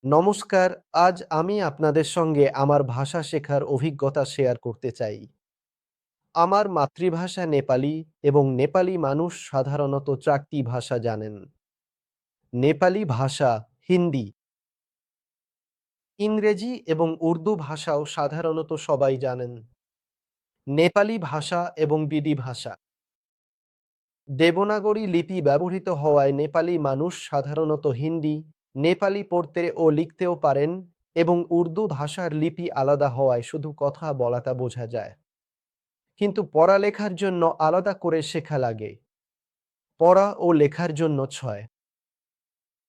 নমস্কার। আজ আমি আপনাদের সঙ্গে আমার ভাষা শেখার অভিজ্ঞতা শেয়ার করতে চাই। আমার মাতৃভাষা নেপালি এবং নেপালি মানুষ সাধারণত ৪টি ভাষা জানেন। নেপালি ভাষা, হিন্দি, ইংরেজি এবং উর্দু ভাষাও সাধারণত সবাই জানেন। নেপালি ভাষা এবং বিডি ভাষা। দেবনাগরী লিপি ব্যবহৃত হওয়ায় নেপালি মানুষ সাধারণত হিন্দি, নেপালি পড়তে ও লিখতেও পারেন এবং উর্দু ভাষার লিপি আলাদা হওয়ায় শুধু কথা বলাটা বোঝা যায়। কিন্তু পড়ালেখার জন্য আলাদা করে শেখা লাগে। পড়া ও লেখার জন্য ৬।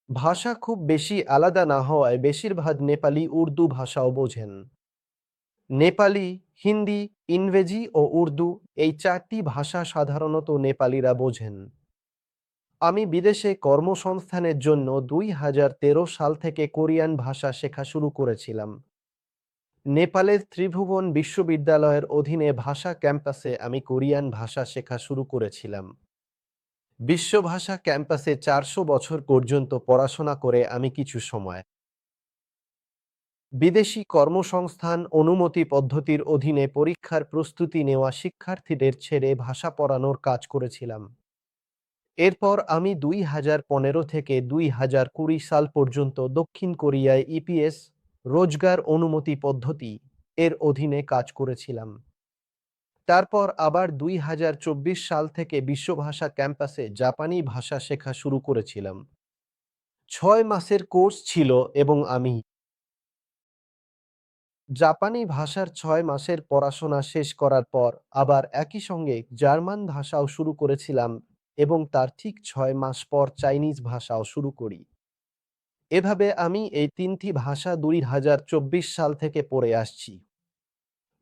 ভাষা খুব বেশি আলাদা না হওয়ায় বেশিরভাগ নেপালি উর্দু ভাষাও বোঝেন। নেপালি, হিন্দি, ইংরেজি ও উর্দু এই ৪টি ভাষা সাধারণত নেপালিরা বোঝেন। আমি বিদেশে কর্মসংস্থানের জন্য ২০১৩ সাল থেকে কোরিয়ান ভাষা শেখা শুরু করেছিলাম। নেপালের ত্রিভুবন বিশ্ববিদ্যালয়ের অধীনে ভাষা ক্যাম্পাসে আমি কোরিয়ান ভাষা শেখা শুরু করেছিলাম। বিশ্বভাষা ক্যাম্পাসে ৪০০ বছর পর্যন্ত পড়াশোনা করে আমি কিছু সময় বিদেশি কর্মসংস্থান অনুমতি পদ্ধতির অধীনে পরীক্ষার প্রস্তুতি নেওয়া শিক্ষার্থীদের ছেড়ে ভাষা পড়ানোর কাজ করেছিলাম। এরপর আমি ২০১৫ থেকে ২০২০ সাল পর্যন্ত দক্ষিণ কোরিয়ায় ইপিএস রোজগার অনুমতি পদ্ধতি এর অধীনে কাজ করেছিলাম। তারপর আবার ২০২৪ সাল থেকে বিশ্বভাষা ক্যাম্পাসে জাপানি ভাষা শেখা শুরু করেছিলাম। ৬ মাসের কোর্স ছিল এবং আমি জাপানি ভাষার ৬ মাসের পড়াশোনা শেষ করার পর আবার একই সঙ্গে জার্মান ভাষাও শুরু করেছিলাম এবং তার ঠিক ৬ মাস পর চাইনিজ ভাষাও শুরু করি। এভাবে আমি এই ৩টি ভাষা ২০২৪ সাল থেকে পড়ে আসছি।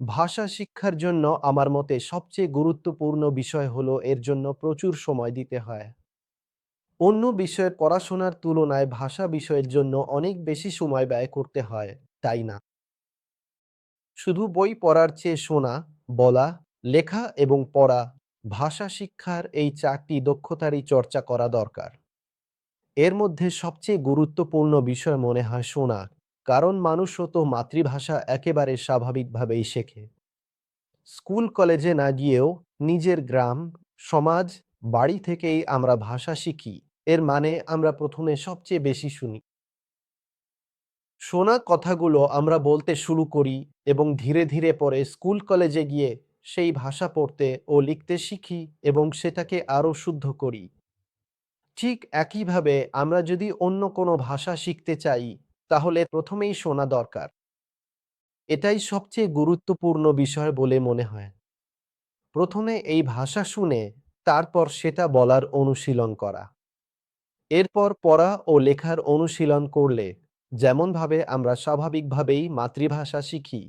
ভাষা শিক্ষার জন্য আমার মতে সবচেয়ে গুরুত্বপূর্ণ বিষয় হলো এর জন্য প্রচুর সময় দিতে হয়। অন্য বিষয়ের পড়াশোনার তুলনায় ভাষা বিষয়ের জন্য অনেক বেশি সময় ব্যয় করতে হয়, তাই না? শুধু বই পড়ার চেয়ে শোনা, বলা, লেখা এবং পড়া ভাষা শিক্ষার এই ৪টি দক্ষতারই চর্চা করা দরকার। এর মধ্যে সবচেয়ে গুরুত্বপূর্ণ বিষয় মনে হয় শোনা, কারণ মানুষও তো মাতৃভাষা একেবারে স্বাভাবিকভাবেই শেখে। স্কুল কলেজে না গিয়েও নিজের গ্রাম, সমাজ, বাড়ি থেকেই আমরা ভাষা শিখি। এর মানে আমরা প্রথমে সবচেয়ে বেশি শুনি। শোনা কথাগুলো আমরা বলতে শুরু করি এবং ধীরে ধীরে পরে স্কুল কলেজে গিয়ে সেই ভাষা পড়তে ও লিখতে শিখি এবং সেটাকে আরও শুদ্ধ করি। ঠিক একইভাবে আমরা যদি অন্য কোনো ভাষা শিখতে চাই, তাহলে প্রথমেই শোনা দরকার। এটাই সবচেয়ে গুরুত্বপূর্ণ বিষয় বলে মনে হয়। প্রথমে এই ভাষা শুনে তারপর সেটা বলার অনুশীলন করা। এরপর পড়া ও লেখার অনুশীলন করলে যেমনভাবে আমরা স্বাভাবিকভাবেই মাতৃভাষা শিখি,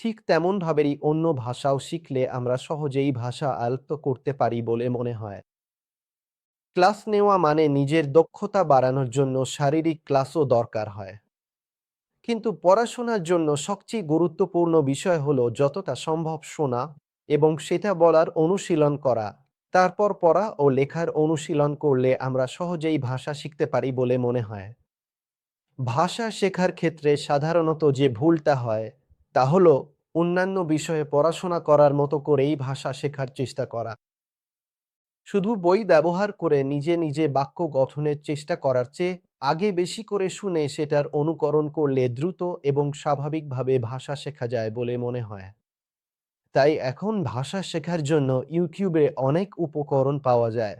ঠিক তেমনভাবেই অন্য ভাষাও শিখলে আমরা সহজেই ভাষা আয়ত্ত করতে পারি বলে মনে হয়। ক্লাস নেওয়া মানে নিজের দক্ষতা বাড়ানোর জন্য শারীরিক ক্লাসও দরকার হয়। কিন্তু পড়াশোনার জন্য সবচেয়ে গুরুত্বপূর্ণ বিষয় হলো যতটা সম্ভব শোনা এবং সেটা বলার অনুশীলন করা। তারপর পড়া ও লেখার অনুশীলন করলে আমরা সহজেই ভাষা শিখতে পারি বলে মনে হয়। ভাষা শেখার ক্ষেত্রে সাধারণত যে ভুলটা হয় তা হলো অন্যান্য বিষয়ে পড়াশোনা করার মতো করেই ভাষা শেখার চেষ্টা করা। শুধু বই ব্যবহার করে নিজে নিজে বাক্য গঠনের চেষ্টা করার চেয়ে আগে বেশি করে শুনে সেটার অনুকরণ করলে দ্রুত এবং স্বাভাবিকভাবে ভাষা শেখা যায় বলে মনে হয়। তাই এখন ভাষা শেখার জন্য ইউটিউবে অনেক উপকরণ পাওয়া যায়।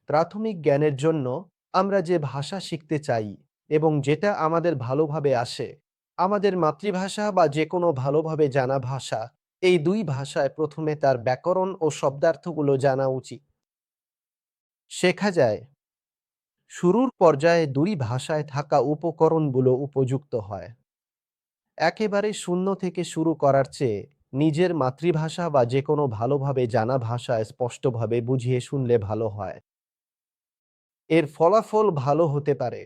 প্রাথমিক জ্ঞানের জন্য আমরা যে ভাষা শিখতে চাই এবং যেটা আমাদের ভালোভাবে আসে, আমাদের মাতৃভাষা বা যে কোনো ভালোভাবে জানা ভাষা, এই দুই ভাষায় প্রথমে তার ব্যাকরণ ও শব্দার্থগুলো জানা উচিত। শেখা যায় শুরুর পর্যায়ে দুই ভাষায় থাকা উপকরণগুলো উপযুক্ত হয়। একেবারে শূন্য থেকে শুরু করার চেয়ে নিজের মাতৃভাষা বা যে কোনো ভালোভাবে জানা ভাষায় স্পষ্টভাবে বুঝিয়ে শুনলে ভালো হয়। এর ফলাফল ভালো হতে পারে।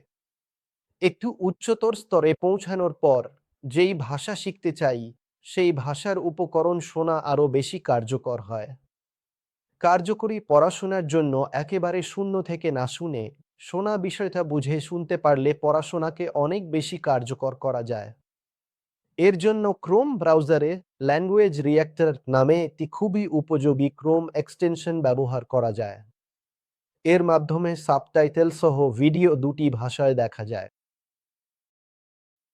একটু উচ্চতর স্তরে পৌঁছানোর পর যেই ভাষা শিখতে চাই, সেই ভাষার উপকরণ শোনা আরও বেশি কার্যকর হয়। কার্যকরী পড়াশোনার জন্য একেবারে শূন্য থেকে না শুনে শোনা বিষয়টা বুঝে শুনতে পারলে পড়াশোনাকে অনেক বেশি কার্যকর করা যায়। এর জন্য ক্রোম ব্রাউজারে ল্যাঙ্গুয়েজ রিঅ্যাক্টর নামে একটি খুবই উপযোগী ক্রোম এক্সটেনশন ব্যবহার করা যায়। এর মাধ্যমে সাবটাইটেল সহ ভিডিও দুটি ভাষায় দেখা যায়।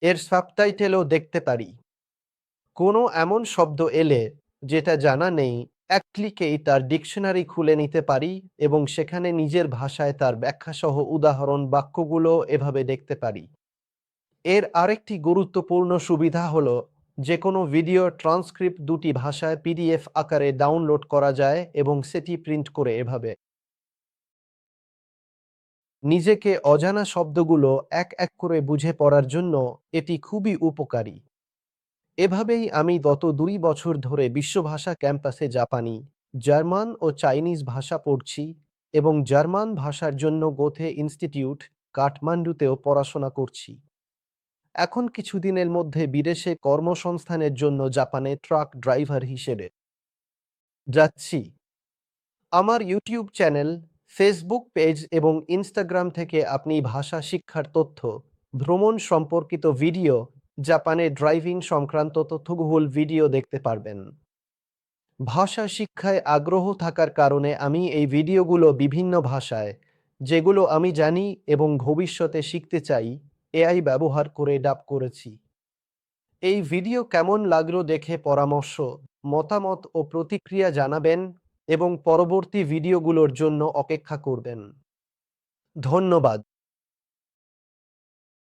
এর সাবটাইটেলও দেখতে পারি। কোনো এমন শব্দ এলে যেটা জানা নেই, এক ক্লিকেই তার ডিকশনারি খুলে নিতে পারি এবং সেখানে নিজের ভাষায় তার ব্যাখ্যাসহ উদাহরণ বাক্যগুলো এভাবে দেখতে পারি। এর আরেকটি গুরুত্বপূর্ণ সুবিধা হলো যে কোনো ভিডিও ট্রান্সক্রিপ্ট দুটি ভাষায় পিডিএফ আকারে ডাউনলোড করা যায় এবং সেটি প্রিন্ট করে এভাবে নিজেকে অজানা শব্দগুলো এক এক করে বুঝে পড়ার জন্য এটি খুবই উপকারী। এভাবেই আমি গত ২ বছর ধরে বিশ্বভাষা ক্যাম্পাসে জাপানি, জার্মান ও চাইনিজ ভাষা পড়ছি এবং জার্মান ভাষার জন্য গোথে ইনস্টিটিউট, কাঠমান্ডুতেও পড়াশোনা করছি। এখন কিছুদিনের মধ্যে বিদেশে কর্মসংস্থানের জন্য জাপানে ট্রাক ড্রাইভার হিসেবে যাচ্ছি। আমার ইউটিউব চ্যানেল, ফেসবুক পেজ এবং ইনস্টাগ্রাম থেকে আপনি ভাষা শিক্ষার তথ্য, ভ্রমণ সম্পর্কিত ভিডিও, জাপানে ড্রাইভিং সংক্রান্ত তথ্যবহুল ভিডিও দেখতে পারবেন। ভাষা শিক্ষায় আগ্রহ থাকার কারণে আমি এই ভিডিওগুলো বিভিন্ন ভাষায়, যেগুলো আমি জানি এবং ভবিষ্যতে শিখতে চাই, এআই ব্যবহার করে ডাব করেছি। এই ভিডিও কেমন লাগলো দেখে পরামর্শ, মতামত ও প্রতিক্রিয়া জানাবেন এবং পরবর্তী ভিডিওগুলোর জন্য অপেক্ষা করবেন। ধন্যবাদ।